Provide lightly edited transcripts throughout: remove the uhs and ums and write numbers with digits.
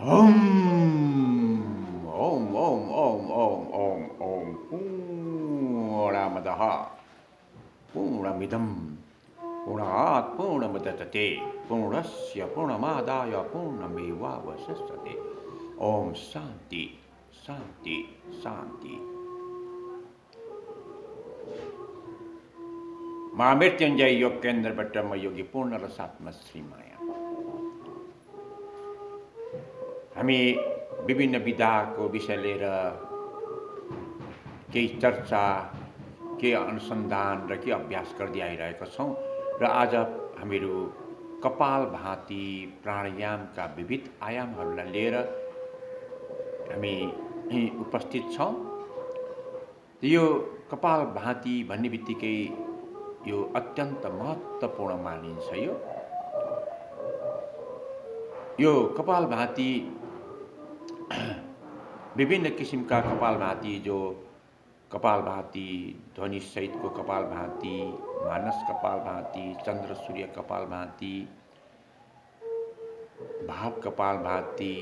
Om, Om, Om, Om, Om, Om, Om, Purnamadaha, Purnamidam, Purnat, Purnamadatate, Purnasya, Purnamadaya, Purnamevavasistate. Om Shanti, Shanti, Shanti. महामृत्युंजय योग केन्द्र button योगी पूर्ण रसात्म श्रीमाया हामी विभिन्न विधाको विषय लिएर केही चर्चा केही अनुसन्धान र केही अभ्यास गर्दै आइरहेका छौँ र आज हामीहरू कपाल भाती प्राणायामका विविध आयामहरूलाई लिएर हामी उपस्थित छौँ। यो कपाल भाती भन्ने बित्तिकै यो अत्यन्त महत्त्वपूर्ण मानिन्छ। यो कपाल भाती विभिन्न किसिमका कपाल भाती जो कपाल भाती ध्वनि सहितको कपाल भाती, मानस कपाल भाती, चन्द्र सूर्य कपाल भाती, भाव कपाल भाती,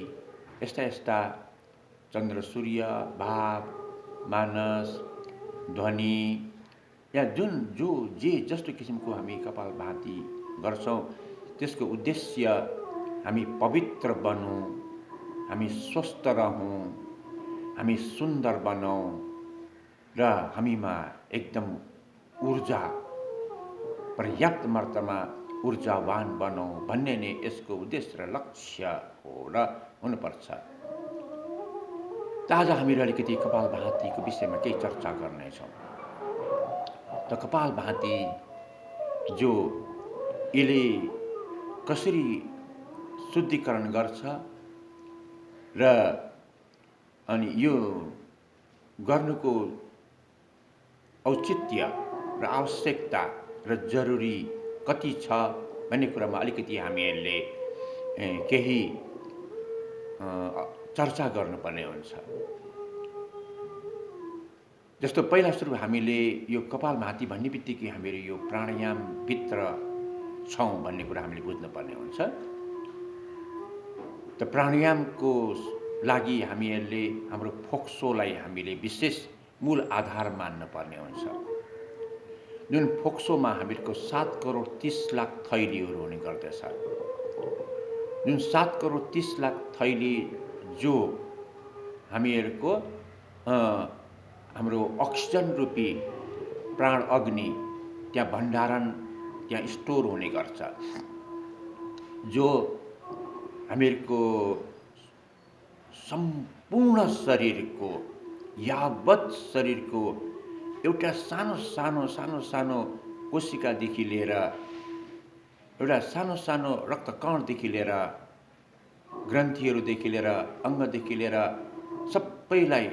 यस्ता यस्ता चन्द्र सूर्य, भाव, मानस, ध्वनि या जे जस्तो किसिमको हामी कपाल भाती गर्छौँ त्यसको उद्देश्य हामी पवित्र बनौँ, हामी स्वस्थ रहौँ, हामी सुन्दर बनौँ र हामीमा एकदम ऊर्जा पर्याप्त मात्रामा ऊर्जावान बनौँ भन्ने नै यसको उद्देश्य र लक्ष्य हो र हुनुपर्छ। त आज हामीहरू अलिकति कपाल भातीको विषयमा केही चर्चा गर्नेछौँ। त कपाल भाती जो यसले कसरी शुद्धिकरण गर्छ र अनि यो गर्नुको औचित्य र आवश्यकता र जरुरी कति छ भन्ने कुरामा अलिकति हामीहरूले केही चर्चा गर्नुपर्ने हुन्छ। जस्तो पहिला सुरु हामीले यो कपाल भाती भन्ने बित्तिकै हामीहरू यो प्राणायामभित्र छौँ भन्ने कुरा हामीले बुझ्नुपर्ने हुन्छ। त प्राणायामको लागि हामीहरूले हाम्रो फोक्सोलाई हामीले विशेष मूल आधार मान्नुपर्ने हुन्छ। जुन फोक्सोमा हामीहरूको 7 करोड 30 लाख थैलीहरू हुने गर्दछ। जुन 7 करोड 30 लाख थैली जो हामीहरूको हाम्रो अक्सिजन रूपी प्राण अग्नि त्यहाँ भण्डारण त्यहाँ स्टोर हुने गर्छ, जो हामीहरूको सम्पूर्ण शरीरको यावत शरीरको एउटा सानो सानो सानो सानो कोशिकादेखि लिएर एउटा सानो सानो रक्तकणदेखि लिएर ग्रन्थीहरूदेखि लिएर अङ्गदेखि लिएर सबैलाई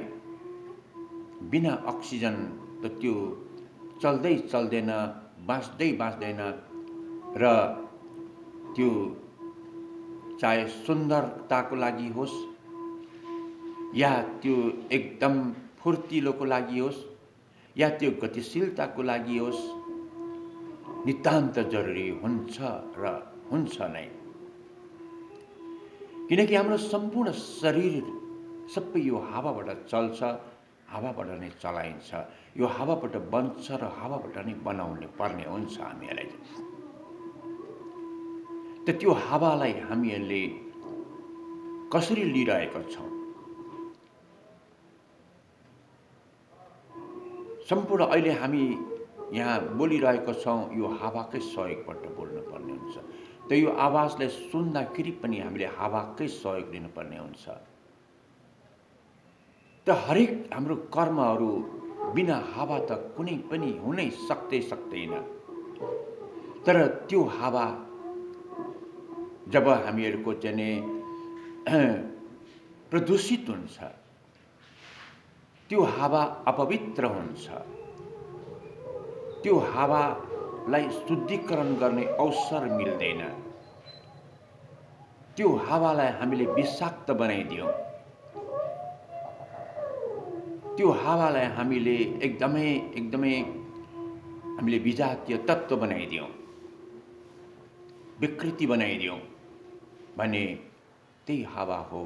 बिना अक्सिजन त त्यो चल्दै चल्दैन, बाँच्दै बाँच्दैन र त्यो चाहे सुन्दरताको लागि होस् या त्यो एकदम फुर्तिलोको लागि होस् या त्यो गतिशीलताको लागि होस्, नितान्त जरुरी हुन्छ र हुन्छ नै। किनकि हाम्रो सम्पूर्ण शरीर सबै यो हावाबाट चल्छ, हावाबाट नै चलाइन्छ, यो हावाबाट बन्छ र हावाबाट नै बनाउनु पर्ने हुन्छ हामीहरूलाई। त त्यो हावालाई हामीहरूले कसरी लिइरहेका छौँ? सम्पूर्ण अहिले हामी यहाँ बोलिरहेका छौँ यो हावाकै सहयोगबाट बोल्नुपर्ने हुन्छ। त यो आवाजलाई सुन्दाखेरि पनि हामीले हावाकै सहयोग लिनुपर्ने हुन्छ। त हरेक हाम्रो कर्महरू बिना हावा त कुनै पनि हुनै सक्दैन। तर त्यो हावा जब हामीहरूको चाहिँ प्रदूषित हुन्छ, त्यो हावा अपवित्र हुन्छ, त्यो हावालाई शुद्धिकरण गर्ने अवसर मिल्दैन, त्यो हावालाई हामीले विषाक्त बनाइदियौँ, त्यो हावालाई हामीले एकदमै हामीले विजातीय तत्त्व बनाइदियौँ, विकृति बनाइदियौँ भने त्यही हावा हो।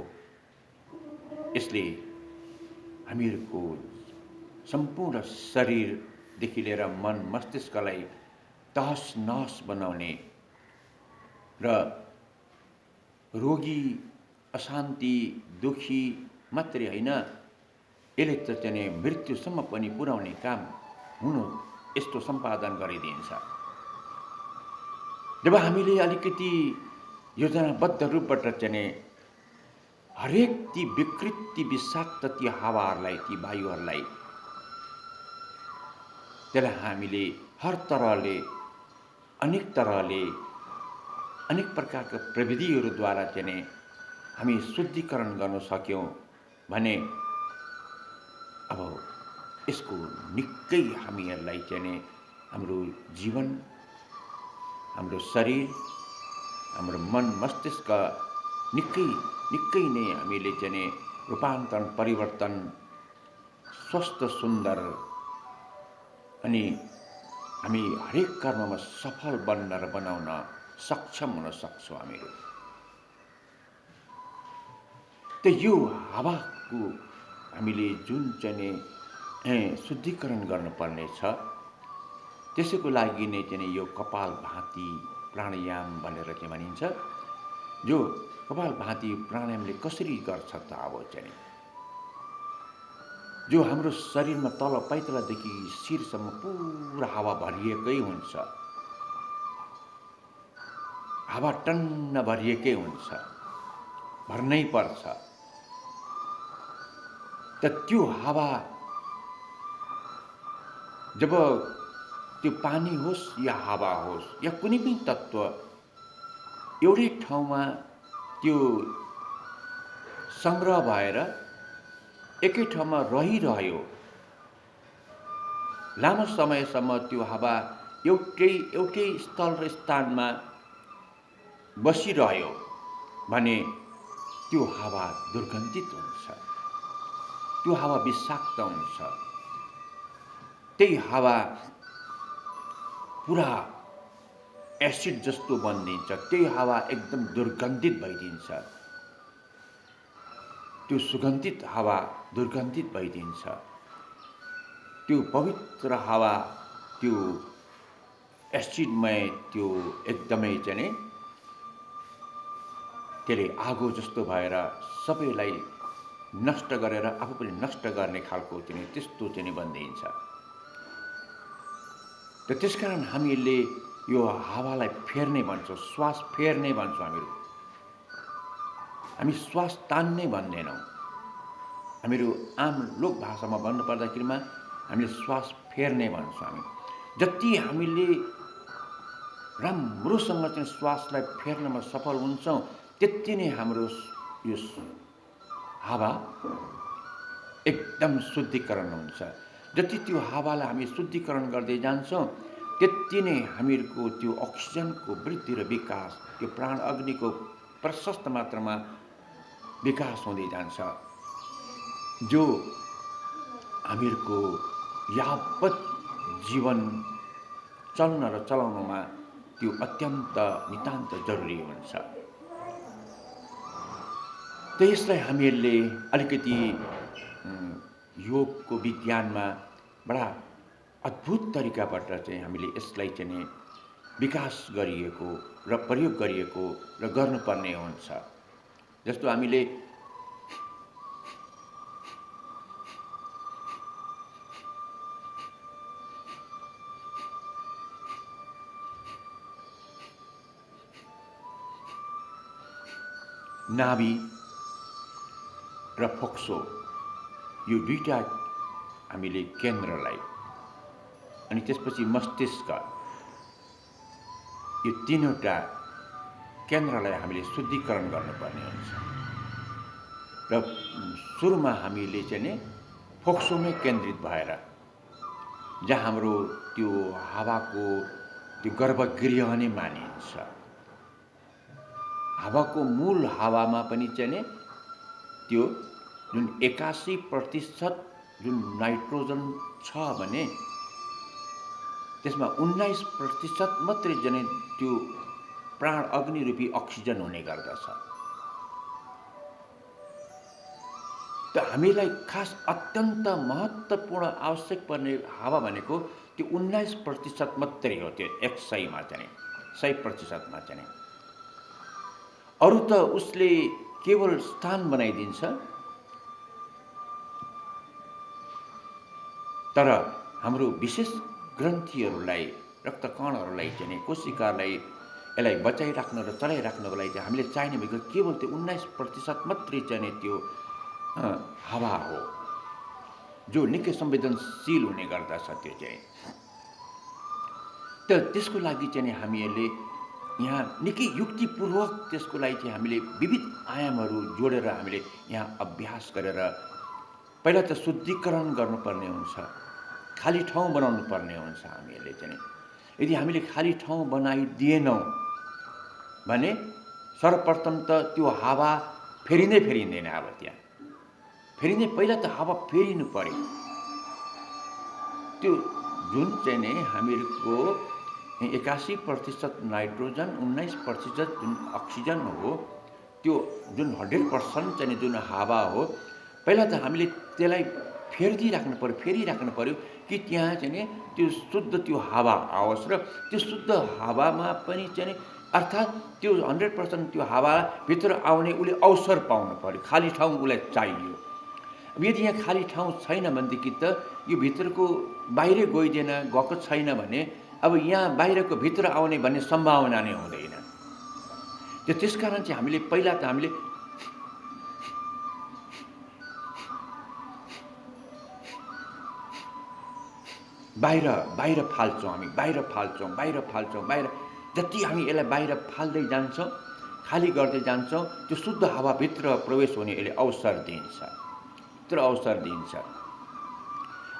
यसले हामीहरूको सम्पूर्ण शरीरदेखि लिएर मन मस्तिष्कलाई तहस नहस बनाउने र रोगी, अशान्ति, दुखी मात्रै होइन, यसले त चाहिँ मृत्युसम्म पनि पुर्याउने काम हुनु यस्तो सम्पादन गरिदिन्छ। जब हामीले अलिकति योजनाबद्ध रूपबाट चाहिँ हरेक ती विकृत, ती विषाक्त ती हावाहरूलाई, ती वायुहरूलाई त्यसलाई हामीले हर तरहले, अनेक प्रकारका प्रविधिहरूद्वारा चाहिँ हामी शुद्धिकरण गर्न सक्यौँ भने अब यसको निकै हामीहरूलाई चाहिँ हाम्रो जीवन, हाम्रो शरीर, हाम्रो मन मस्तिष्क निकै नै हामीले चाहिँ रूपान्तरण, परिवर्तन, स्वस्थ, सुन्दर अनि हामी हरेक कर्ममा सफल बन्न र बनाउन सक्षम हुन सक्छौँ हामीहरू। त यो हावाको हामीले जुन चाहिँ शुद्धिकरण गर्नुपर्ने छ, त्यसैको लागि नै चाहिँ यो कपालभाती प्राणायाम भनेर चाहिँ भनिन्छ। जो कपालभाती प्राणायामले कसरी गर्छ त अब चाहिँ जो हाम्रो शरीरमा तल पाइतलादेखि शिरसम्म पुरा हावा भरिएकै हुन्छ, हावा टन्न भरिएकै हुन्छ, भर्नै पर्छ। त त्यो हावा जब त्यो पानी होस् या हावा होस् या कुनै पनि तत्त्व एउटै ठाउँमा त्यो संग्रह भएर एकै ठाउँमा रहिरह्यो, लामो समयसम्म त्यो हावा एउटै स्थल र स्थानमा बसिरह्यो भने त्यो हावा दुर्गन्धित हुन्छ, त्यो हावा विषाक्त हुन्छ, त्यही हावा पुरा एसिड जस्तो बनिदिन्छ, त्यही हावा एकदम दुर्गन्धित भइदिन्छ, त्यो सुगन्धित हावा दुर्गन्धित भइदिन्छ। त्यो पवित्र हावा त्यो एसिडमय त्यो एकदमै चाहिँ त्यसले आगो जस्तो भएर सबैलाई नष्ट गरेर आफू पनि नष्ट गर्ने खालको चाहिँ त्यस्तो चाहिँ बनिदिन्छ। त त्यसकारण हामीले यो हावालाई फेर्ने भन्छौँ, श्वास फेर्ने भन्छौँ हामीहरू। हामी श्वास तान्ने भन्दैनौँ, हामीहरू आम लोक भाषामा भन्नुपर्दाखेरिमा हामीले श्वास फेर्ने भन्छौँ। हामी जति हामीले राम्रोसँग चाहिँ श्वासलाई फेर्नमा सफल हुन्छौँ त्यति नै हाम्रो यो हावा एकदम शुद्धिकरण हुन्छ। जति त्यो हावालाई हामी शुद्धिकरण गर्दै जान्छौँ त्यति नै हामीहरूको त्यो अक्सिजनको वृद्धि र विकास, त्यो प्राण अग्निको प्रशस्त मात्रामा विकास हुँदै जान्छ, जो हामीहरूको यावत जीवन चल्न र चलाउनमा त्यो अत्यन्त नितान्त जरुरी हुन्छ। त यसलाई हामीहरूले अलिकति योगको विज्ञानमा बडा अद्भुत तरिकाबाट चाहिँ हामीले यसलाई चाहिँ विकास गरिएको र प्रयोग गरिएको र गर्नुपर्ने हुन्छ। जस्तो हामीले नाभि र फोक्सो यो दुईटा हामीले केन्द्रलाई अनि त्यसपछि मस्तिष्क यो तीनवटा केन्द्रलाई हामीले शुद्धिकरण गर्नुपर्ने हुन्छ। र सुरुमा हामीले चाहिँ फोक्सोमै केन्द्रित भएर जहाँ हाम्रो त्यो हावाको त्यो गर्भगृह नै मानिन्छ, हावाको मूल हावामा पनि चाहिँ त्यो जुन 81% जुन नाइट्रोजन छ भने त्यसमा 19% मात्रै चाहिँ त्यो प्राण अग्नि रूपी अक्सिजन हुने गर्दछ। त हामीलाई खास अत्यन्त महत्त्वपूर्ण आवश्यक पर्ने हावा भनेको त्यो 19% मात्रै हो, त्यो 100मा चाहिँ 100%मा चाहिँ। अरू त उसले केवल स्थान बनाइदिन्छ, तर हाम्रो विशेष ग्रन्थीहरूलाई, रक्तकणहरूलाई चाहिँ कोशिकालाई यसलाई बचाइराख्न र चलाइराख्नको लागि चाहिँ हामीले चाहिने भनेको केवल त्यो 19% मात्रै चाहिँ त्यो हावा हो, जो निकै संवेदनशील हुने गर्दछ त्यो चाहिँ। त त्यसको लागि चाहिँ हामीहरूले यहाँ निकै युक्तिपूर्वक त्यसको लागि चाहिँ हामीले विविध आयामहरू जोडेर हामीले यहाँ अभ्यास गरेर पहिला त शुद्धिकरण गर्नुपर्ने हुन्छ, खाली ठाउँ बनाउनु पर्ने हुन्छ हामीहरूले चाहिँ। यदि हामीले खाली ठाउँ बनाइदिएनौँ भने सर्वप्रथम त त्यो हावा फेरिँदैन। अब त्यहाँ फेरिने पहिला त हावा फेरिनु पर्यो। त्यो जुन चाहिँ नि हामीहरूको 81% नाइट्रोजन, 19% जुन अक्सिजन हो, त्यो जुन 100% चाहिँ जुन हावा हो, पहिला त हामीले त्यसलाई फेरिराख्नु पर्यो कि त्यहाँ चाहिँ नि त्यो शुद्ध त्यो हावा आओस् र त्यो शुद्ध हावामा पनि चाहिँ अर्थात् त्यो 100% त्यो हावा भित्र आउने उसले अवसर पाउनु पर्यो, खाली ठाउँ उसलाई चाहियो। अब यदि यहाँ खाली ठाउँ छैन भनेदेखि त यो भित्रको बाहिरै गएको छैन भने अब यहाँ बाहिरको भित्र आउने भन्ने सम्भावना नै हुँदैन। त्यसकारण चाहिँ हामीले पहिला त हामीले बाहिर फाल्छौँ, हामी बाहिर फाल्छौँ। जति हामी यसलाई बाहिर फाल्दै जान्छौँ, खाली गर्दै जान्छौँ, त्यो शुद्ध हावाभित्र प्रवेश हुने यसले अवसर दिन्छ।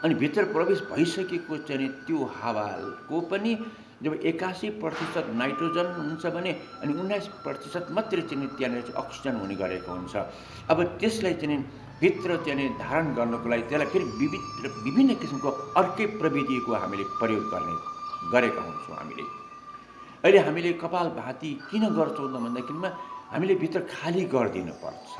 अनि भित्र प्रवेश भइसकेको चाहिँ त्यो हावाको पनि जब 81% नाइट्रोजन हुन्छ भने अनि 19% मात्रै चाहिँ त्यहाँनिर चाहिँ अक्सिजन हुने गरेको हुन्छ। अब त्यसलाई चाहिँ भित्र चाहिँ धारण गर्नको लागि त्यसलाई फेरि विभिन्न किसिमको अर्कै प्रविधिको हामीले प्रयोग गरेका हुन्छौँ हामीले। अहिले हामीले कपालभाती किन गर्छौँ त भन्दाखेरिमा हामीले भित्र खाली गरिदिनु पर्छ।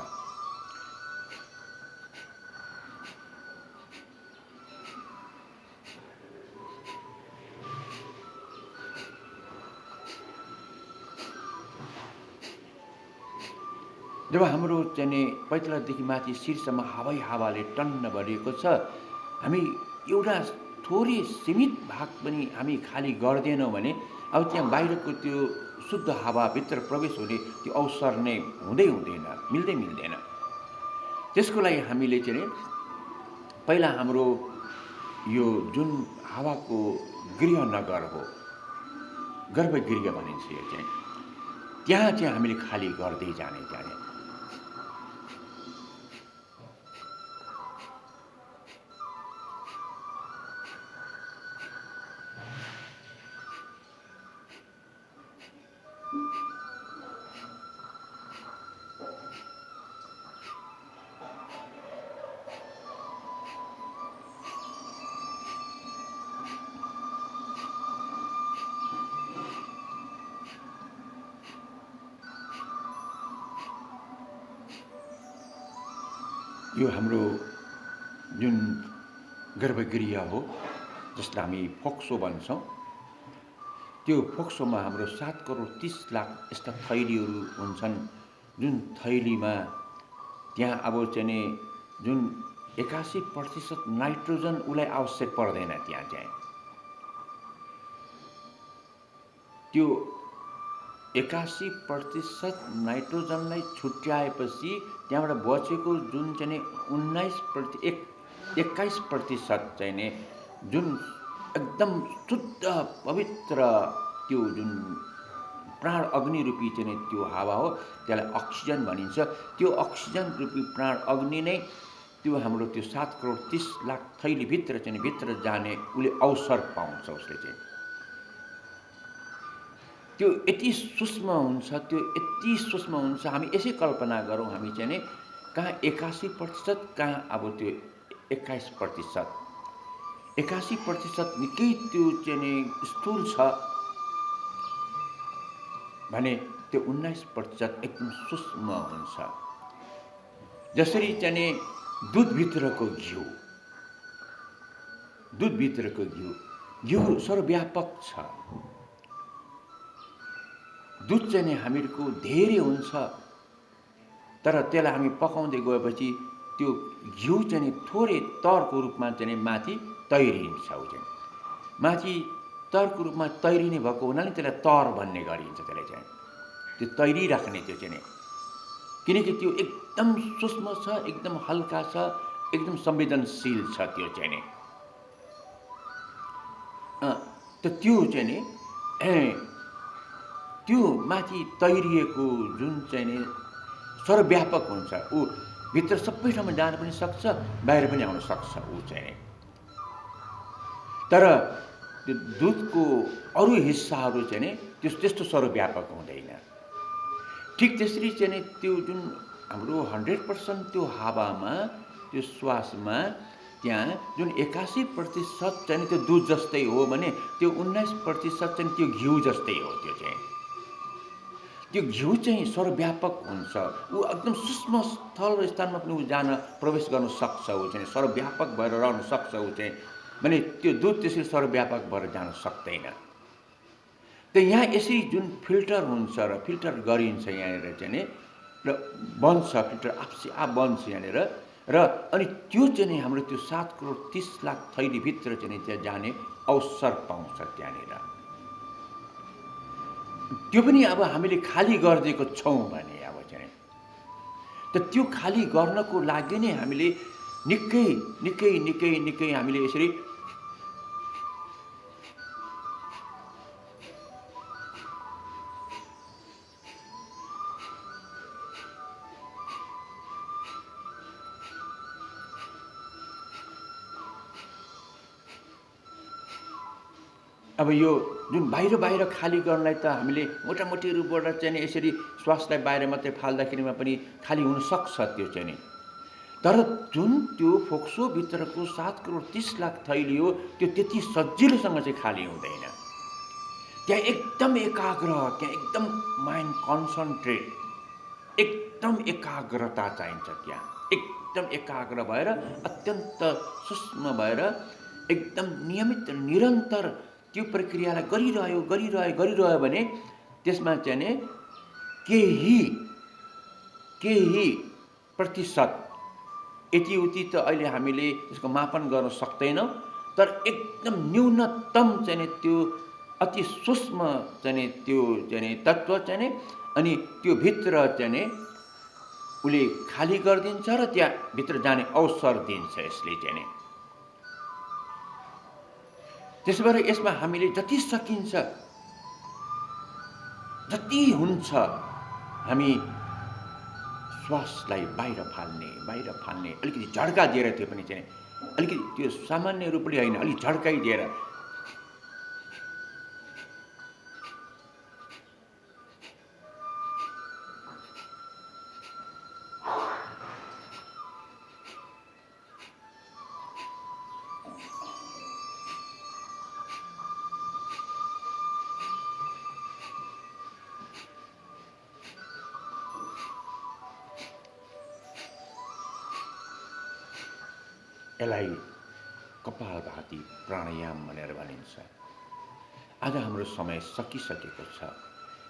जब हाम्रो चाहिँ पैतालादेखि माथि शीर्षमा हावाले टन्न भरिएको छ, हामी एउटा थोरै सीमित भाग पनि हामी खाली गर्दैनौँ भने अब त्यहाँ बाहिरको त्यो शुद्ध हावाभित्र प्रवेश हुने त्यो अवसर नै मिल्दैन। त्यसको लागि हामीले चाहिँ पहिला हाम्रो यो जुन हावाको गृहनगर हो, गर्भगृह भनिन्छ यो चाहिँ, त्यहाँ चाहिँ हामीले खाली गर्दै जाने। यो हाम्रो जुन गर्भगृह हो, जसलाई हामी फोक्सो भन्छौँ, त्यो फोक्सोमा हाम्रो 7 करोड 30 लाख यस्ता थैलीहरू हुन्छन्, जुन थैलीमा त्यहाँ अब चाहिँ जुन 81% नाइट्रोजन उसलाई आवश्यक पर्दैन। त्यहाँ चाहिँ त्यो 81% नाइट्रोजनलाई छुट्याएपछि त्यहाँबाट बचेको जुन चाहिँ 21% चाहिँ नि जुन एकदम शुद्ध पवित्र त्यो जुन प्राण अग्नि रूपी चाहिँ त्यो हावा हो, त्यसलाई अक्सिजन भनिन्छ। त्यो अक्सिजन रूपी प्राण अग्नि नै त्यो हाम्रो त्यो 7 करोड 30 लाख थैलीभित्र चाहिँ भित्र जाने उसले अवसर पाउँछ। उसले चाहिँ त्यो यति सूक्ष्म हुन्छ, हामी यसै कल्पना गरौँ, हामी चाहिँ कहाँ 81%, कहाँ अब त्यो 21%। 81% निकै त्यो चाहिँ स्थूल छ भने त्यो 19% एकदम सूक्ष्म हुन्छ। जसरी चाहिँ दुधभित्रको घिउ, दुधभित्रको घिउ, घिउ सर्वव्यापक छ। दुध चाहिँ नि हामीहरूको धेरै हुन्छ, तर त्यसलाई हामी पकाउँदै गएपछि त्यो घिउ चाहिँ नि थोरै तरको रूपमा चाहिँ माथि तैरिन्छ। ऊ चाहिँ माथि तरको रूपमा तैरिने भएको हुनाले त्यसलाई तर भन्ने गरिन्छ। त्यसलाई चाहिँ त्यो तैरिराख्ने त्यो चाहिँ नि, किनकि त्यो एकदम सूक्ष्म छ, एकदम हल्का छ, एकदम संवेदनशील छ त्यो चाहिँ नि। त त्यो चाहिँ नि त्यो माथि तैरिएको जुन चाहिँ नि सर्वव्यापक हुन्छ। ऊ भित्र सबै ठाउँमा जान पनि सक्छ, बाहिर पनि आउन सक्छ ऊ चाहिँ नि। तर त्यो दुधको अरू हिस्साहरू चाहिँ नि त्यस्तो सर्वव्यापक हुँदैन। ठिक त्यसरी चाहिँ नि त्यो जुन हाम्रो 100% त्यो हावामा, त्यो श्वासमा त्यहाँ जुन 81% चाहिँ त्यो दुध जस्तै हो भने त्यो 19% चाहिँ त्यो घिउ जस्तै हो। त्यो चाहिँ त्यो घिउ चाहिँ सर्वव्यापक हुन्छ। ऊ एकदम सूक्ष्म स्थल र स्थानमा पनि ऊ जान प्रवेश गर्न सक्छ। ऊ चाहिँ सर्वव्यापक भएर रहन सक्छ। ऊ चाहिँ भने त्यो दुध त्यसरी सर्वव्यापक भएर जान सक्दैन। त यहाँ यसरी जुन फिल्टर हुन्छ र फिल्टर गरिन्छ यहाँनिर चाहिँ नि, र बन्छ, फिल्टर आफसे आफ बन्छ यहाँनिर, र अनि त्यो चाहिँ नि हाम्रो त्यो 7 करोड 30 लाख थैलीभित्र चाहिँ त्यहाँ जाने अवसर पाउँछ त्यहाँनिर। त्यो पनि अब हामीले खाली गरिदिएको छौँ भने अब चाहिँ त त्यो खाली गर्नको लागि नै हामीले निकै निकै निकै निकै हामीले यसरी अब यो जुन बाहिर बाहिर खाली गर्नलाई त हामीले मोटामोटी रूपबाट चाहिँ यसरी श्वासलाई बाहिर मात्रै फाल्दाखेरिमा पनि खाली हुन सक्छ त्यो चाहिँ नि। तर जुन त्यो फोक्सोभित्रको 7 करोड 30 लाख थैली हो, त्यो त्यति सजिलोसँग चाहिँ खाली हुँदैन। त्यहाँ एकदम एकाग्र, त्यहाँ एकदम माइन्ड कन्सन्ट्रेट, एकदम एकाग्रता चाहिन्छ। त्यहाँ एकदम एकाग्र भएर अत्यन्त सूक्ष्म भएर एकदम नियमित निरन्तर त्यो प्रक्रियालाई गरिरह्यो भने त्यसमा चाहिँ नि केही प्रतिशत यति उति त अहिले हामीले त्यसको मापन गर्न सक्दैनौँ, तर एकदम न्यूनतम चाहिँ नि त्यो अति सूक्ष्म चाहिँ नि त्यो चाहिँ नि तत्त्व चाहिँ नि, अनि त्यो भित्र चाहिँ नि उसले खाली गरिदिन्छ र त्यहाँ भित्र जाने अवसर दिन्छ यसले चाहिँ नि। त्यसो भएर यसमा हामीले जति सकिन्छ, जति हुन्छ हामी श्वासलाई बाहिर फाल्ने अलिकति झड्का दिएर, त्यो पनि चाहिँ अलिकति त्यो सामान्य रूपले होइन, अलिक झड्काइदिएर यसलाई कपालभाती प्राणायाम भनेर भनिन्छ। आज हाम्रो समय सकिसकेको छ।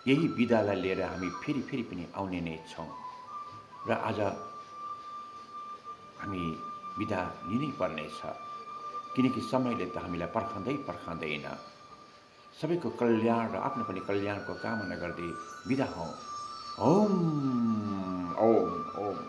यही विधालाई लिएर हामी फेरि पनि आउने नै छौँ र आज हामी विधा लिनै पर्नेछ, किनकि समयले त हामीलाई पर्खँदैन। सबैको कल्याण र आफ्नो पनि कल्याणको कामना गर्दै विदा हौँ। ओम ओम ओम।